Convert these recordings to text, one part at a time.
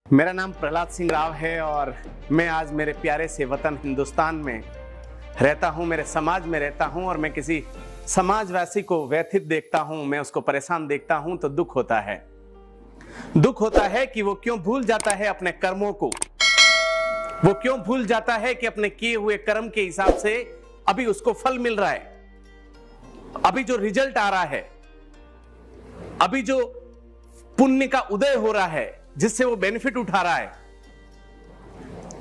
मेरा नाम प्रहलाद सिंह राव है और मैं आज मेरे प्यारे से वतन हिंदुस्तान में रहता हूं, मेरे समाज में रहता हूं और मैं किसी समाजवासी को व्यथित देखता हूं, मैं उसको परेशान देखता हूं तो दुख होता है। दुख होता है कि वो क्यों भूल जाता है अपने कर्मों को, वो क्यों भूल जाता है कि अपने किए हुए कर्म के हिसाब से अभी उसको फल मिल रहा है, अभी जो रिजल्ट आ रहा है, अभी जो पुण्य का उदय हो रहा है जिससे वो बेनिफिट उठा रहा है,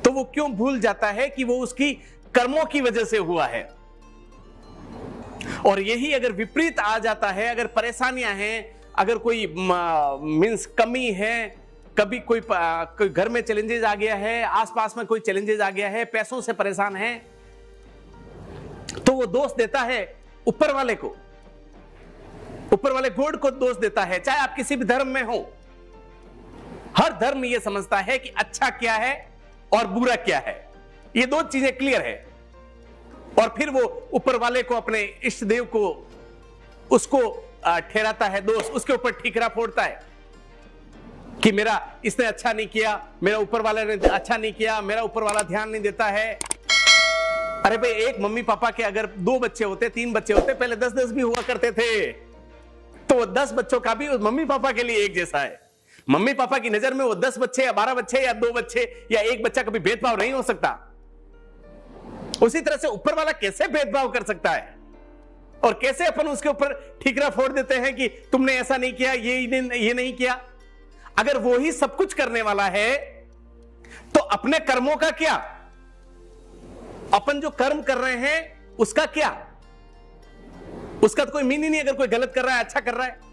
तो वो क्यों भूल जाता है कि वो उसकी कर्मों की वजह से हुआ है। और यही अगर विपरीत आ जाता है, अगर परेशानियां हैं, अगर कोई मींस कमी है, कभी कोई घर में चैलेंजेस आ गया है, आसपास में कोई चैलेंजेस आ गया है, पैसों से परेशान है, तो वो दोष देता है ऊपर वाले को, ऊपर वाले गॉड को दोष देता है। चाहे आप किसी भी धर्म में हो, हर धर्म ये समझता है कि अच्छा क्या है और बुरा क्या है, ये दो चीजें क्लियर है। और फिर वो ऊपर वाले को, अपने इष्ट देव को, उसको ठहराता है दोष, उसके ऊपर ठीकरा फोड़ता है कि मेरा इसने अच्छा नहीं किया, मेरा ऊपर वाले ने अच्छा नहीं किया, मेरा ऊपर वाला ध्यान नहीं देता है। अरे भाई, एक मम्मी पापा के अगर 2 बच्चे होते, 3 बच्चे होते, पहले 10-10 भी हुआ करते थे, तो 10 बच्चों का भी मम्मी पापा के लिए एक जैसा है। मम्मी पापा की नजर में वो 10 बच्चे या 12 बच्चे या 2 बच्चे या 1 बच्चा कभी भेदभाव नहीं हो सकता। उसी तरह से ऊपर वाला कैसे भेदभाव कर सकता है और कैसे अपन उसके ऊपर ठीकरा फोड़ देते हैं कि तुमने ऐसा नहीं किया, ये नहीं किया। अगर वो ही सब कुछ करने वाला है तो अपने कर्मों का क्या, अपन जो कर्म कर रहे हैं उसका क्या, उसका तो कोई मीनिंग नहीं। अगर कोई गलत कर रहा है, अच्छा कर रहा है,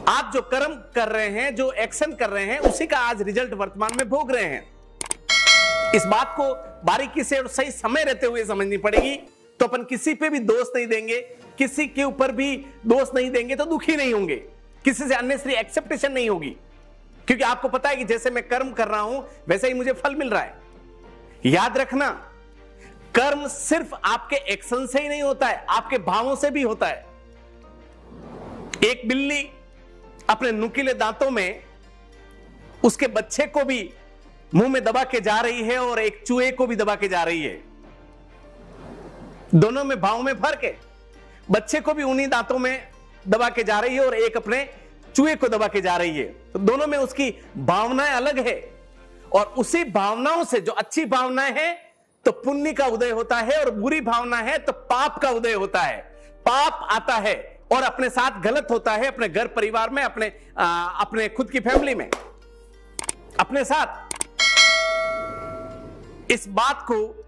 आप जो कर्म कर रहे हैं, जो एक्शन कर रहे हैं, उसी का आज रिजल्ट वर्तमान में भोग रहे हैं। इस बात को बारीकी से और सही समय रहते हुए समझनी पड़ेगी, तो अपन किसी पे भी दोष नहीं देंगे, किसी के ऊपर भी दोष नहीं देंगे तो दुखी नहीं होंगे, किसी से अननेसेसरी एक्सेप्टेशन नहीं होगी, क्योंकि आपको पता है कि जैसे मैं कर्म कर रहा हूं वैसे ही मुझे फल मिल रहा है। याद रखना, कर्म सिर्फ आपके एक्शन से ही नहीं होता है, आपके भावों से भी होता है। एक बिल्ली अपने नुकीले दांतों में उसके बच्चे को भी मुंह में दबा के जा रही है और एक चूहे को भी दबा के जा रही है। दोनों में भावों में फर्क है। बच्चे को भी उन्हीं दांतों में दबा के जा रही है और एक अपने चूहे को दबा के जा रही है, तो दोनों में उसकी भावनाएं अलग है। और उसी भावनाओं से, जो अच्छी भावनाएं हैं तो पुण्य का उदय होता है, और बुरी भावना है तो पाप का उदय होता है। पाप आता है और अपने साथ गलत होता है, अपने घर परिवार में, अपने खुद की फैमिली में, अपने साथ। इस बात को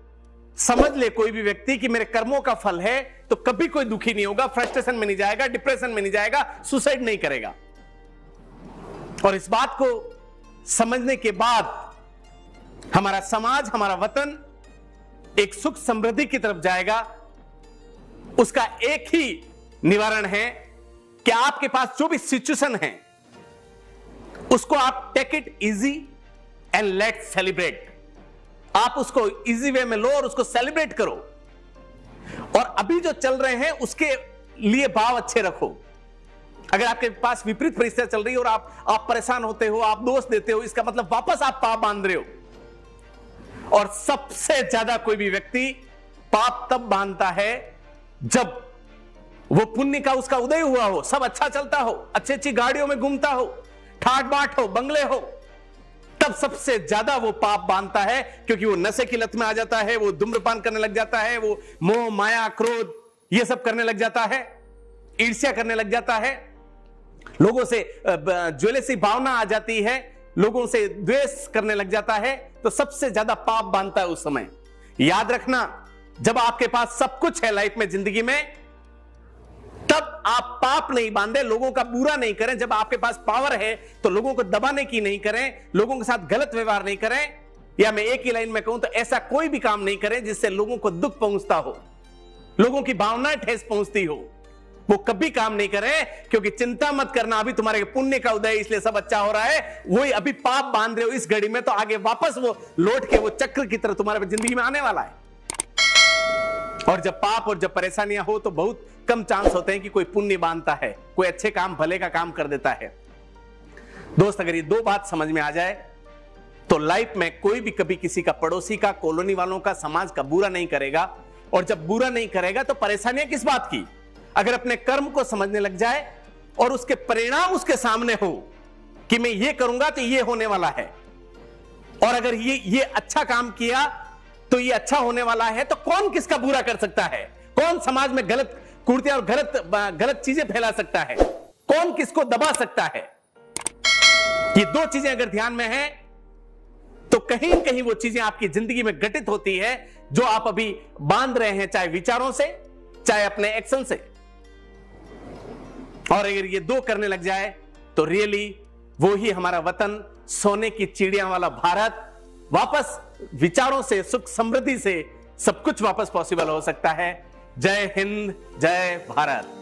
समझ ले कोई भी व्यक्ति कि मेरे कर्मों का फल है, तो कभी कोई दुखी नहीं होगा, फ्रस्ट्रेशन में नहीं जाएगा, डिप्रेशन में नहीं जाएगा, सुसाइड नहीं करेगा। और इस बात को समझने के बाद हमारा समाज, हमारा वतन एक सुख समृद्धि की तरफ जाएगा। उसका एक ही निवारण है कि आपके पास जो भी सिचुएशन है उसको आप take it easy and let celebrate. आप उसको इजी वे में लो और उसको सेलिब्रेट करो, और अभी जो चल रहे हैं उसके लिए भाव अच्छे रखो। अगर आपके पास विपरीत परिस्थितियां चल रही है और आप परेशान होते हो, आप दोष देते हो, इसका मतलब वापस आप पाप बांध रहे हो। और सबसे ज्यादा कोई भी व्यक्ति पाप तब बांधता है जब वो पुण्य का उसका उदय हुआ हो, सब अच्छा चलता हो, अच्छी अच्छी गाड़ियों में घूमता हो, ठाट बाट हो, बंगले हो, तब सबसे ज्यादा वो पाप बांधता है, क्योंकि वो नशे की लत में आ जाता है, वो धूम्रपान करने लग जाता है, वो मोह माया क्रोध ये सब करने लग जाता है, ईर्ष्या करने लग जाता है, लोगों से ज्वेलसी भावना आ जाती है, लोगों से द्वेष करने लग जाता है, तो सबसे ज्यादा पाप बांधता है उस समय। याद रखना, जब आपके पास सब कुछ है लाइफ में, जिंदगी में, तब आप पाप नहीं बांधे, लोगों का बुरा नहीं करें। जब आपके पास पावर है तो लोगों को दबाने की नहीं करें, लोगों के साथ गलत व्यवहार नहीं करें, या मैं एक ही लाइन में कहूं तो ऐसा कोई भी काम नहीं करें जिससे लोगों को दुख पहुंचता हो, लोगों की भावनाएं ठेस पहुंचती हो, वो कभी काम नहीं करें। क्योंकि चिंता मत करना, अभी तुम्हारे पुण्य का उदय, इसलिए सब अच्छा हो रहा है। वही अभी पाप बांध रहे हो इस घड़ी में, तो आगे वापस वो लौट के वो चक्र की तरह तुम्हारे जिंदगी में आने वाला है। और जब पाप और जब परेशानियां हो तो बहुत कम चांस होते हैं कि कोई पुण्य बांधता है, कोई अच्छे काम, भले का काम कर देता है। दोस्त, अगर ये दो बात समझ में आ जाए तो लाइफ में कोई भी कभी किसी का, पड़ोसी का, कॉलोनी वालों का, समाज का बुरा नहीं करेगा। और जब बुरा नहीं करेगा तो परेशानियां किस बात की? अगर अपने कर्म को समझने लग जाए और उसके परिणाम उसके सामने हो कि मैं ये करूंगा तो ये होने वाला है, और अगर ये अच्छा काम किया तो ये अच्छा होने वाला है, तो कौन किसका बुरा कर सकता है? कौन समाज में गलत कुर्तियां और गलत चीजें फैला सकता है? कौन किसको दबा सकता है? ये दो चीजें अगर ध्यान में है तो कहीं न कहीं वो चीजें आपकी जिंदगी में घटित होती है जो आप अभी बांध रहे हैं, चाहे विचारों से, चाहे अपने एक्शन से। और अगर ये दो करने लग जाए तो रियली वो ही हमारा वतन, सोने की चिड़िया वाला भारत, वापस विचारों से, सुख समृद्धि से सब कुछ वापस पॉसिबल हो सकता है। जय हिंद, जय भारत।